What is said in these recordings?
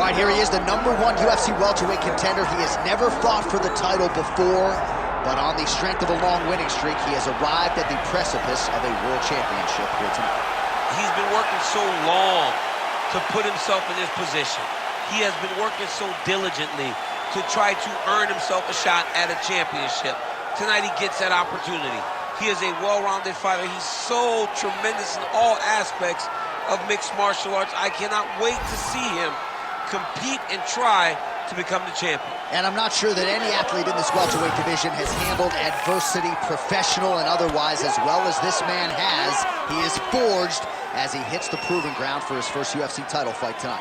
right, here he is, the #1 UFC welterweight contender. He has never fought for the title before, but on the strength of a long winning streak, he has arrived at the precipice of a world championship here tonight. He's been working so long to put himself in this position. He has been working so diligently to try to earn himself a shot at a championship. Tonight he gets that opportunity. He is a well-rounded fighter. He's so tremendous in all aspects of mixed martial arts. I cannot wait to see him compete and try to become the champion. And I'm not sure that any athlete in this welterweight division has handled adversity, professional and otherwise, as well as this man has. He is forged as he hits the proving ground for his first UFC title fight tonight.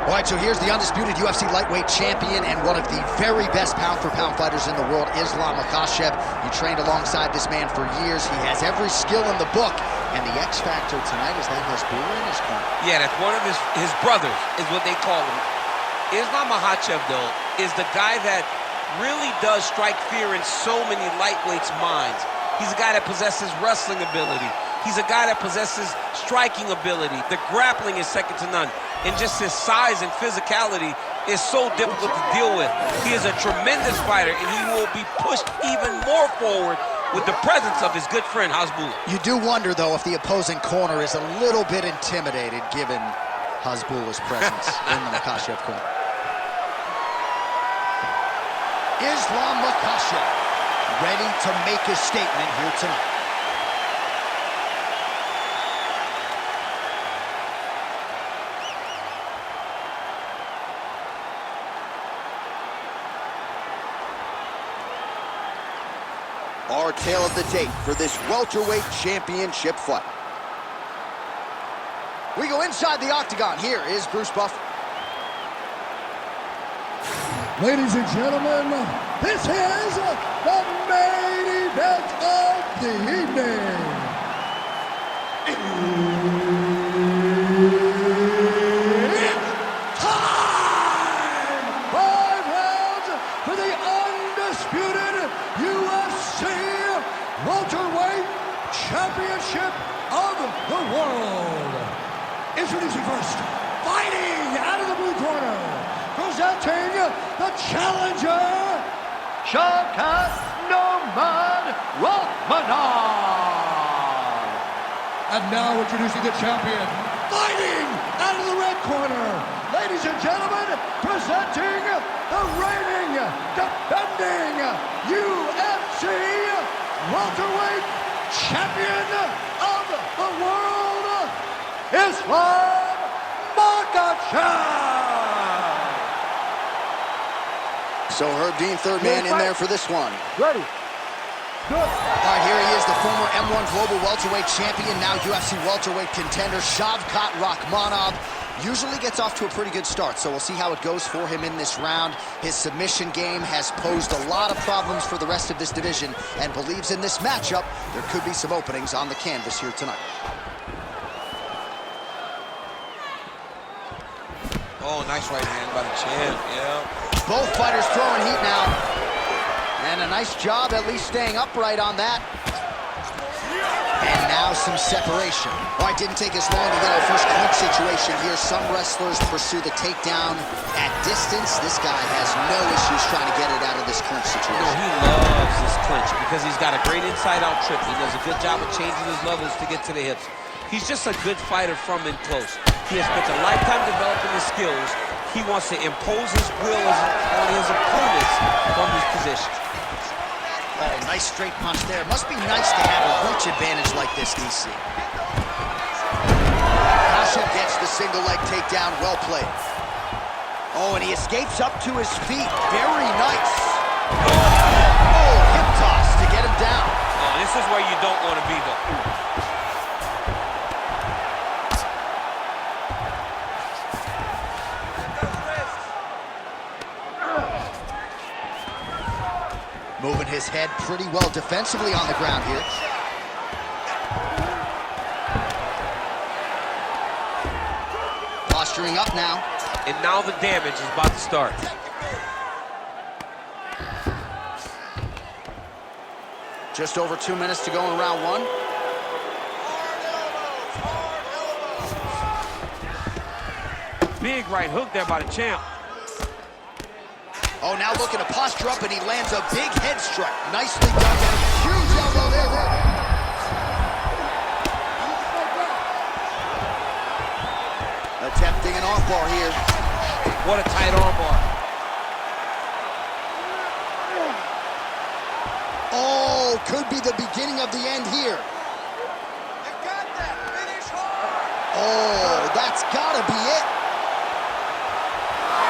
All right, so here's the undisputed UFC lightweight champion and one of the very best pound-for-pound fighters in the world, Islam Makhachev. He trained alongside this man for years. He has every skill in the book, and the X factor tonight is that Hasbulla in his corner. Yeah, that's one of his brothers, is what they call him. Islam Makhachev, though, is the guy that really does strike fear in so many lightweights' minds. He's a guy that possesses wrestling ability. He's a guy that possesses striking ability. The grappling is second to none. And just his size and physicality is so difficult to deal with. He is a tremendous fighter, and he will be pushed even more forward with the presence of his good friend, Hasbulla. You do wonder, though, if the opposing corner is a little bit intimidated given Hasbulla's presence in the Makhachev corner. Islam Makhachev ready to make a statement here tonight. Our tale of the tape for this welterweight championship fight. We go inside the Octagon. Here is Bruce Buffer. Ladies and gentlemen, this is the main event of the evening. It's time! 5 rounds for the undisputed UFC welterweight championship of the world. Introducing first, fighting out of the blue corner, presenting the challenger, Shavkat Rakhmonov. And now introducing the champion, fighting out of the red corner, ladies and gentlemen, presenting the reigning, defending UFC welterweight champion of the world, Islam Makhachev. So Herb Dean, third man in there for this one. Ready. Good. All right, here he is, the former M1 Global Welterweight Champion, now UFC Welterweight Contender, Shavkat Rakhmonov. Usually gets off to a pretty good start, so we'll see how it goes for him in this round. His submission game has posed a lot of problems for the rest of this division, and believes in this matchup, there could be some openings on the canvas here tonight. Oh, nice right hand by the champ, yeah. Both fighters throwing heat now. And a nice job at least staying upright on that. And now some separation. All right, didn't take us long to get our first clinch situation here. Some wrestlers pursue the takedown at distance. This guy has no issues trying to get it out of this clinch situation. You know, he loves this clinch because he's got a great inside-out trip. He does a good job of changing his levels to get to the hips. He's just a good fighter from in close. He has spent a lifetime developing his skills. He wants to impose his will on his opponents from his position. Oh, nice straight punch there. Must be nice to have a reach advantage like this, DC. Makhachev gets the single leg takedown, well played. Oh, and he escapes up to his feet. Very nice. Oh, hip toss to get him down. Oh, this is where you don't want to be, though. Moving his head pretty well defensively on the ground here. Posturing up now. And now the damage is about to start. Just over 2 minutes to go in round one. Big right hook there by the champ. Oh, now looking to posture up, and he lands a big head strike. Nicely done. Huge elbow there. Attempting an armbar here. What a tight armbar. Oh, could be the beginning of the end here. You got that. Finish hard. Oh, that's gotta be it.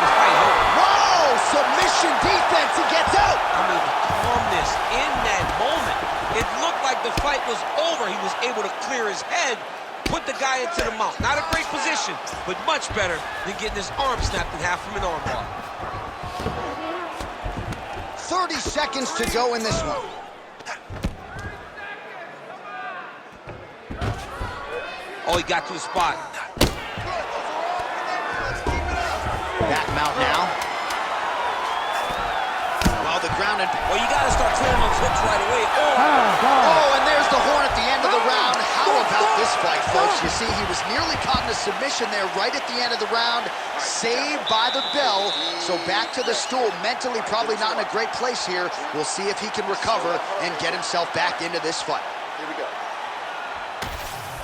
Whoa, submission defense, he gets out. I mean, the calmness in that moment. It looked like the fight was over. He was able to clear his head, put the guy into the mount. Not a great position, but much better than getting his arm snapped in half from an armbar. 30 seconds to go in this one. Oh, he got to his spot. Back mount now. Well, the ground and... Well, you got to start clearing those hooks right away. Oh, and there's the horn at the end of the round. How about this fight, folks? You see, he was nearly caught in a submission there right at the end of the round. Saved by the bell. So back to the stool. Mentally probably not in a great place here. We'll see if he can recover and get himself back into this fight. Here we go.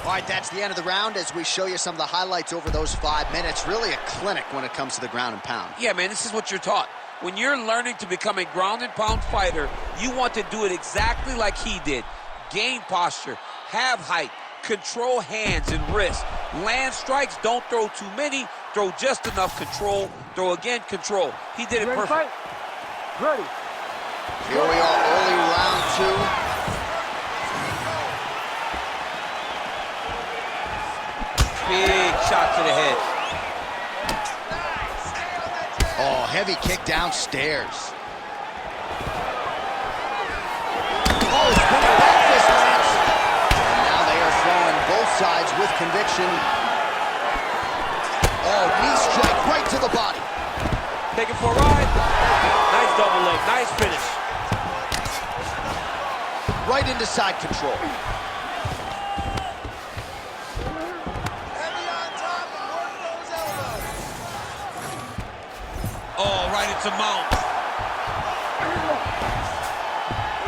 All right, that's the end of the round as we show you some of the highlights over those 5 minutes. Really a clinic when it comes to the ground and pound. Yeah, man, this is what you're taught. When you're learning to become a ground and pound fighter, you want to do it exactly like he did. Gain posture, have height, control hands and wrists. Land strikes, don't throw too many, throw just enough, control, throw again, control. He did it perfect. Ready. Here we are, early round two. Big shot to the head. Oh, heavy kick downstairs. Oh, spinning back fist lands. And now they are throwing both sides with conviction. Oh, knee strike right to the body. Take it for a ride. Nice double leg, nice finish. Right into side control. Oh, right into mount.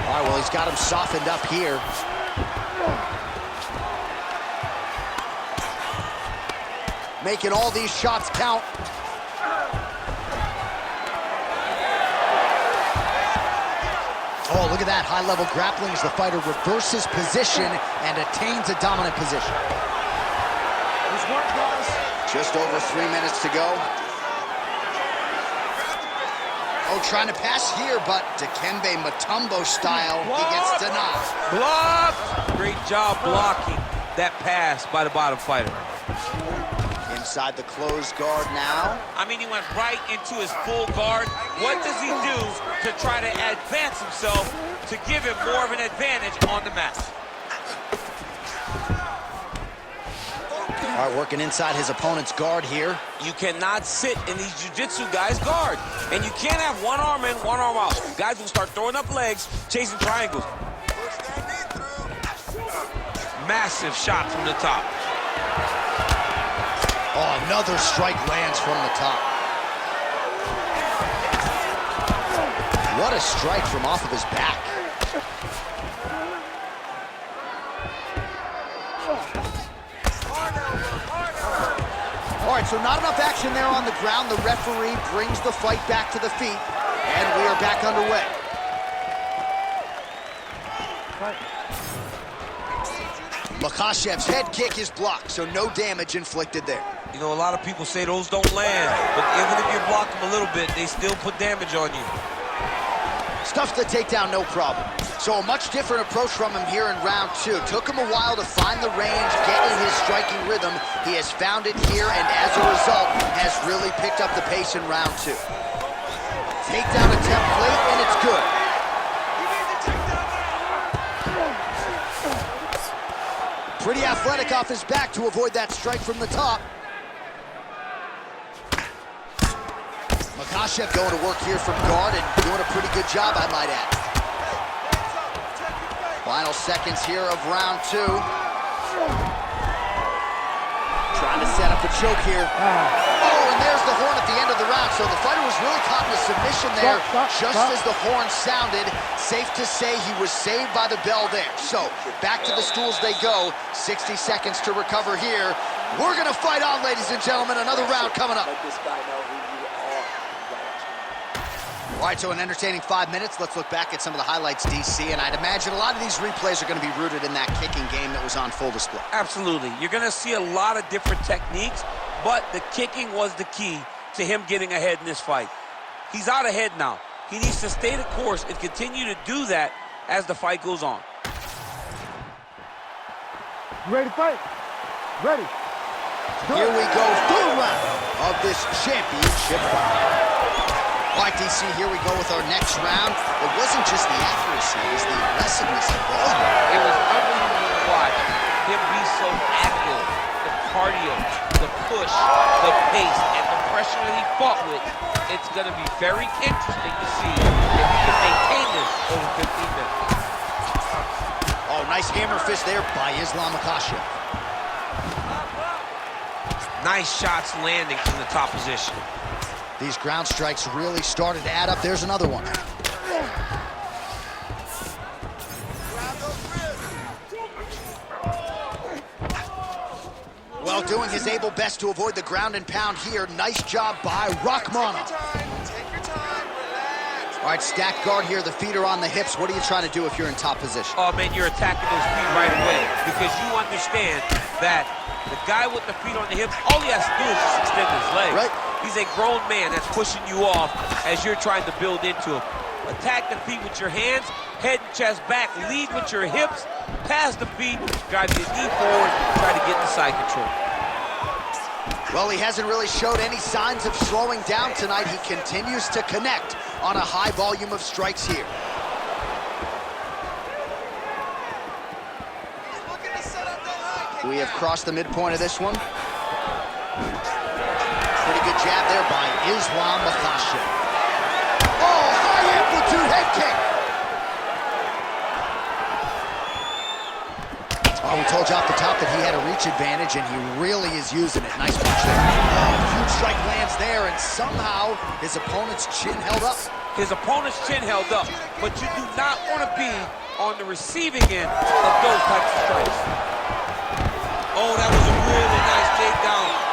All right, well, he's got him softened up here. Making all these shots count. Oh, look at that. High-level grappling as the fighter reverses position and attains a dominant position. Just over 3 minutes to go. Oh, trying to pass here, but Dikembe Mutombo style, he gets denied. Block! Great job blocking that pass by the bottom fighter. Inside the closed guard now. I mean, he went right into his full guard. What does he do to try to advance himself to give him more of an advantage on the mat? All right, working inside his opponent's guard here. You cannot sit in these jiu-jitsu guys' guard. And you can't have one arm in, one arm out. Guys will start throwing up legs, chasing triangles. Massive shot from the top. Oh, another strike lands from the top. What a strike from off of his back. All right, so not enough action there on the ground. The referee brings the fight back to the feet, and we are back underway. Makhachev's head kick is blocked, so no damage inflicted there. You know, a lot of people say those don't land, but even if you block them a little bit, they still put damage on you. Stuffs the takedown, no problem. So a much different approach from him here in round two. Took him a while to find the range, get in his striking rhythm. He has found it here, and as a result, has really picked up the pace in round two. Takedown attempt late, and it's good. Pretty athletic off his back to avoid that strike from the top. Makhachev going to work here from guard and doing a pretty good job, I might add. Final seconds here of round 2. Trying to set up a choke here. Oh, and there's the horn at the end of the round. So the fighter was really caught in a submission there, just as the horn sounded. Safe to say he was saved by the bell there. So back to the stools they go. 60 seconds to recover here. We're going to fight on, ladies and gentlemen. Another round coming up. Let this guy know who you are. All right, so an entertaining 5 minutes. Let's look back at some of the highlights, DC, and I'd imagine a lot of these replays are going to be rooted in that kicking game that was on full display. Absolutely. You're going to see a lot of different techniques, but the kicking was the key to him getting ahead in this fight. He's out ahead now. He needs to stay the course and continue to do that as the fight goes on. You ready to fight? Ready. Here we go, third round of this championship fight. All right, DC, here we go with our next round. It wasn't just the accuracy, it was the aggressiveness involved. It was unbelievable to watch him be so active. The cardio, the push, the pace, and the pressure that he fought with. It's going to be very interesting to see if he can maintain this over 15 minutes. Oh, nice hammer fist there by Islam Makhachev. Nice shots landing from the top position. These ground strikes really started to add up. There's another one. Well, doing his able best to avoid the ground and pound here. Nice job by Rakhmonov. Take your time, relax. All right, stacked guard here. The feet are on the hips. What are you trying to do if you're in top position? Oh, man, you're attacking those feet right away because you understand that the guy with the feet on the hips, all he has to do is just extend his legs. Right. He's a grown man that's pushing you off as you're trying to build into him. Attack the feet with your hands, head and chest back, lead with your hips, pass the feet, drive your knee forward, try to get the side control. Well, he hasn't really showed any signs of slowing down tonight. He continues to connect on a high volume of strikes here. He's looking to set up that high kick. We have crossed the midpoint of this one. Pretty good jab there by Islam Makhachev. Oh, high amplitude head kick. Oh, we told you off the top that he had a reach advantage, and he really is using it. Nice punch there. Oh, huge strike lands there, and somehow his opponent's chin held up. His opponent's chin held up, but you do not want to be on the receiving end of those types of strikes. Oh, that was a really nice takedown.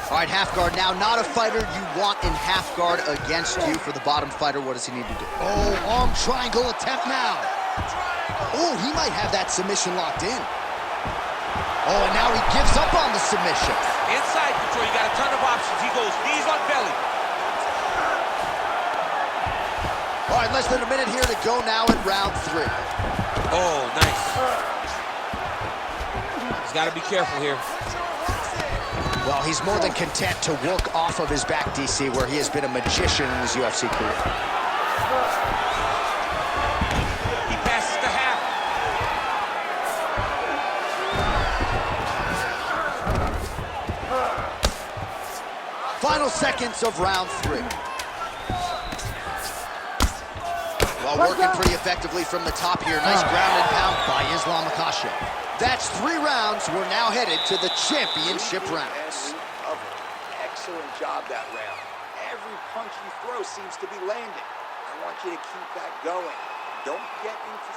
All right, half guard now. Not a fighter you want in half guard against you. For the bottom fighter, what does he need to do? Oh, arm triangle attempt now. Oh, he might have that submission locked in. Oh, and now he gives up on the submission. Inside control, you got a ton of options. He goes knees on belly. All right, less than a minute here to go now in round 3. Oh, nice. He's got to be careful here. Well, he's more than content to work off of his back, DC, where he has been a magician in his UFC career. He passes the half. Final seconds of round 3. Well, working pretty effectively from the top here. Nice ground and pound by Islam Makhachev. That's 3 rounds. We're now headed to the championship rounds. Excellent job that round. Every punch you throw seems to be landing. I want you to keep that going. Don't get into...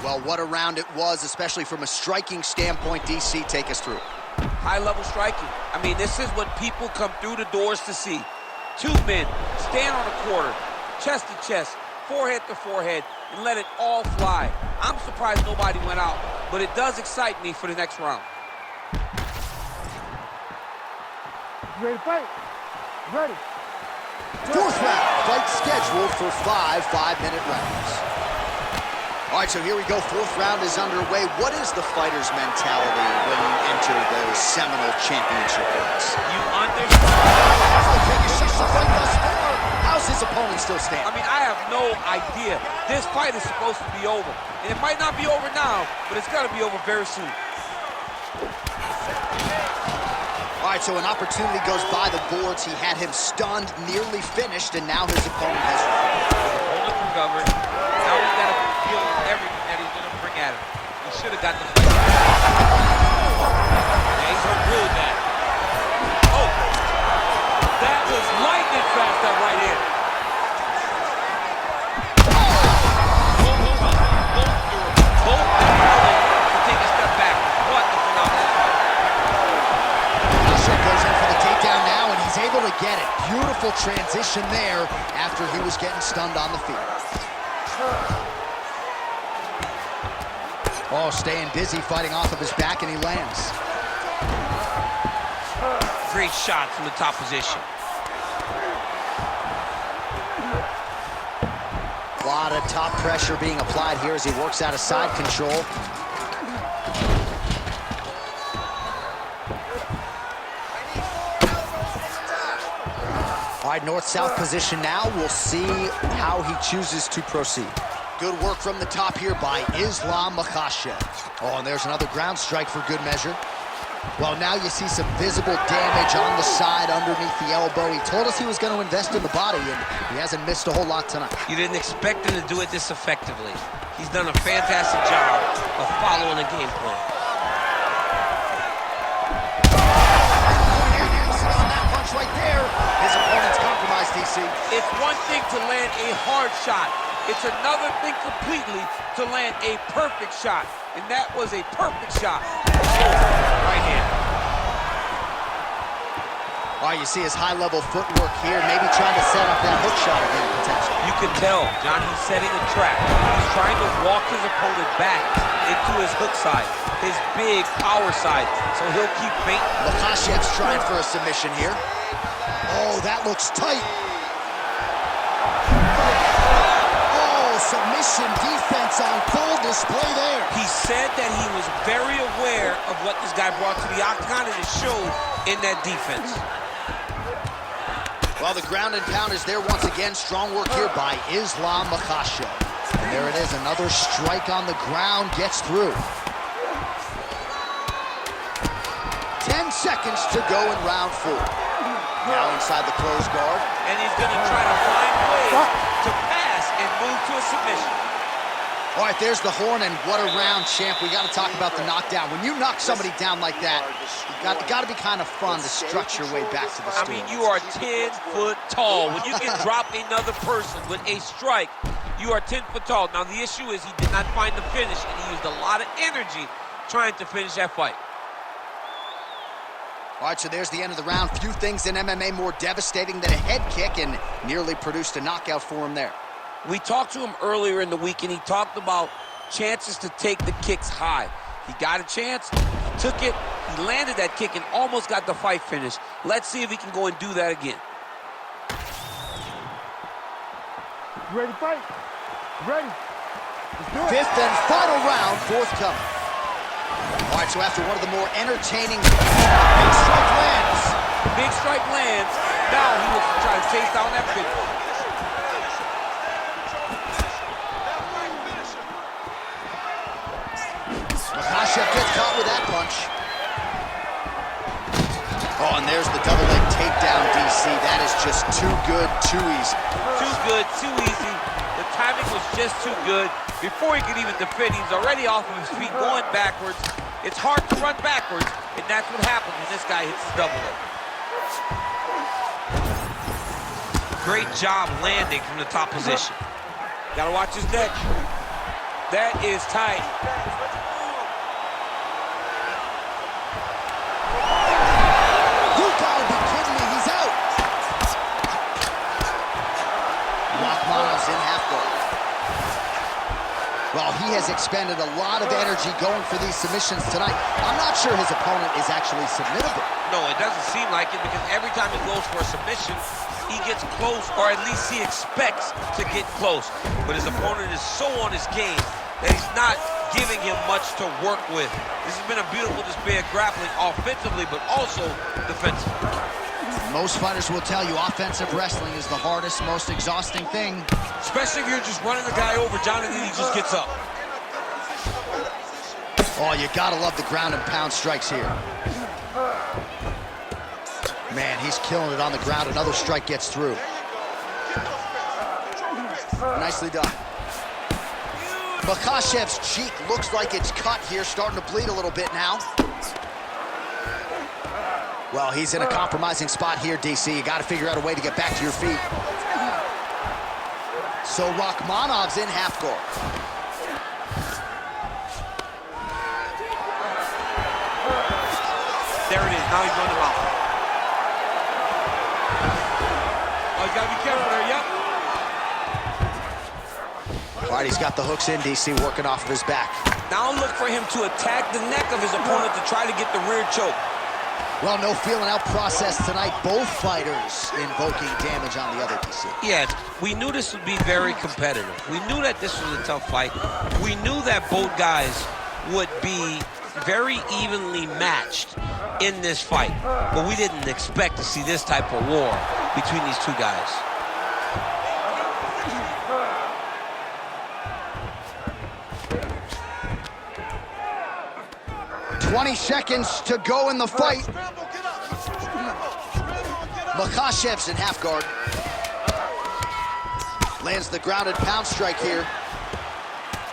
Well, what a round it was, especially from a striking standpoint. DC, take us through. High-level striking. I mean, this is what people come through the doors to see. 2 men, stand on a quarter, chest to chest, forehead to forehead, and let it all fly. I'm surprised nobody went out, but it does excite me for the next round. You ready to fight? Ready. 4th round, fight scheduled for 5 5-minute rounds. All right, so here we go. 4th round is underway. What is the fighter's mentality when you enter those seminal championship rounds? You understand. That's the biggest shot the fight thus far. How How's his opponent still standing? I mean, I have no idea. This fight is supposed to be over. And it might not be over now, but it's got to be over very soon. All right, so an opportunity goes by the boards. He had him stunned, nearly finished, and now his opponent has... Opponent recovered. Now he's got to feel everything that he's going to bring at him. He should have got the fight. Yeah, he's hurt really bad. Oh! That was lightning fast, that right hand. Both to take a step back. What a phenomenal fight. Makhachev goes in for the takedown now, and he's able to get it. Beautiful transition there after he was getting stunned on the feet. Oh, staying busy, fighting off of his back, and he lands. Great shot from the top position. A lot of top pressure being applied here as he works out of side control. All right, north-south position now. We'll see how he chooses to proceed. Good work from the top here by Islam Makhachev. Oh, and there's another ground strike for good measure. Well, now you see some visible damage on the side underneath the elbow. He told us he was going to invest in the body, and he hasn't missed a whole lot tonight. You didn't expect him to do it this effectively. He's done a fantastic job of following the game plan. On that punch right there, his opponent's compromised, DC. It's one thing to land a hard shot. It's another thing completely to land a perfect shot. And that was a perfect shot. Right hand. Oh, you see his high-level footwork here, maybe trying to set up that hook shot again, potentially. You can tell, John, he's setting a trap. He's trying to walk his opponent back into his hook side, his big power side, so he'll keep baiting. Makhachev's trying for a submission here. Oh, that looks tight. Submission defense on full display there. He said that he was very aware of what this guy brought to the octagon, and it showed in that defense. Well, the ground and pound is there once again. Strong work here by Islam Makhachev. And there it is, another strike on the ground, gets through. 10 seconds to go in round 4. Now inside the closed guard. And he's going to try to find ways to pass and move to a submission. All right, there's the horn, and what a round, champ. We got to talk about the knockdown. When you knock somebody down like that, it got to be kind of fun to strut your way back to the stool. I mean, you are 10 foot tall. When you can drop another person with a strike, you are 10 foot tall. Now, the issue is he did not find the finish, and he used a lot of energy trying to finish that fight. All right, so there's the end of the round. Few things in MMA more devastating than a head kick, and nearly produced a knockout for him there. We talked to him earlier in the week, and he talked about chances to take the kicks high. He got a chance, he took it, he landed that kick, and almost got the fight finished. Let's see if he can go and do that again. You ready to fight? You ready? Let's do it. Fifth and final round forthcoming. All right, so after one of the more entertaining big strike lands. Big strike lands. Now he was trying to chase down that finish. Makhachev gets caught with that punch. Oh, and there's the double leg takedown, DC. That is just too good, too easy. Too good, too easy. The timing was just too good. Before he could even defend, he's already off of his feet, going backwards. It's hard to run backwards, and that's what happens when this guy hits his double leg. Great job landing from the top position. Gotta watch his neck. That is tight. You gotta be kidding me, he's out. Rakhmonov's in half guard. Well, he has expended a lot of energy going for these submissions tonight. I'm not sure his opponent is actually submittable. No, it doesn't seem like it, because every time he goes for a submission, he gets close, or at least he expects to get close. But his opponent is so on his game that he's not giving him much to work with. This has been a beautiful display of grappling offensively, but also defensively. Most fighters will tell you offensive wrestling is the hardest, most exhausting thing. Especially if you're just running the guy over. Jonathan, he just gets up. Oh, you gotta love the ground and pound strikes here. Man, he's killing it on the ground. Another strike gets through. Nicely done. Makhachev's cheek looks like it's cut here, starting to bleed a little bit now. Well, he's in a compromising spot here, DC. You got to figure out a way to get back to your feet. So Rakhmonov's in half guard. There it is. Now he's running out. Oh, he's got to be careful there. Yep. All right, he's got the hooks in, DC, working off of his back. Now look for him to attack the neck of his opponent to try to get the rear choke. Well, no feeling out process tonight. Both fighters invoking damage on the other, DC. Yes, we knew this would be very competitive. We knew that this was a tough fight. We knew that both guys would be very evenly matched in this fight. But we didn't expect to see this type of war between these two guys. 20 seconds to go in the fight. Makhachev's in half guard. Lands the grounded pound strike here.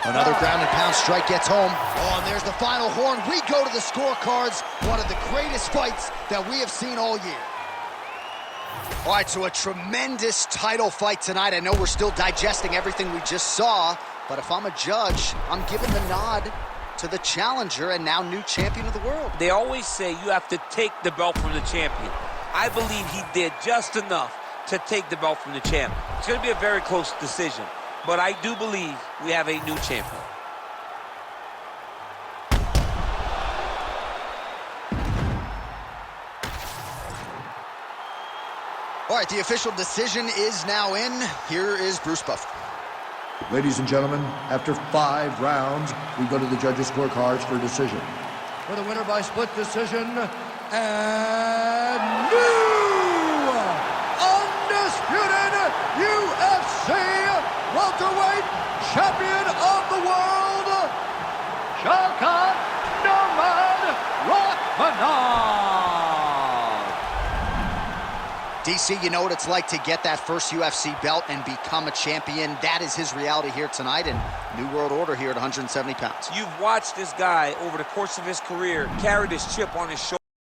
Another grounded pound strike gets home. Oh, and there's the final horn. We go to the scorecards. One of the greatest fights that we have seen all year. All right, so a tremendous title fight tonight. I know we're still digesting everything we just saw, but if I'm a judge, I'm giving the nod to the challenger and now new champion of the world. They always say you have to take the belt from the champion. I believe he did just enough to take the belt from the champ. It's going to be a very close decision, but I do believe we have a new champion. All right, the official decision is now in. Here is Bruce Buffer. Ladies and gentlemen, after 5 rounds, we go to the judges' scorecards for a decision. For the winner by split decision, and new undisputed UFC welterweight champion of the world, Shavkat Rakhmonov. DC, you know what it's like to get that first UFC belt and become a champion. That is his reality here tonight, and new world order here at 170 pounds. You've watched this guy over the course of his career carry this chip on his shoulder.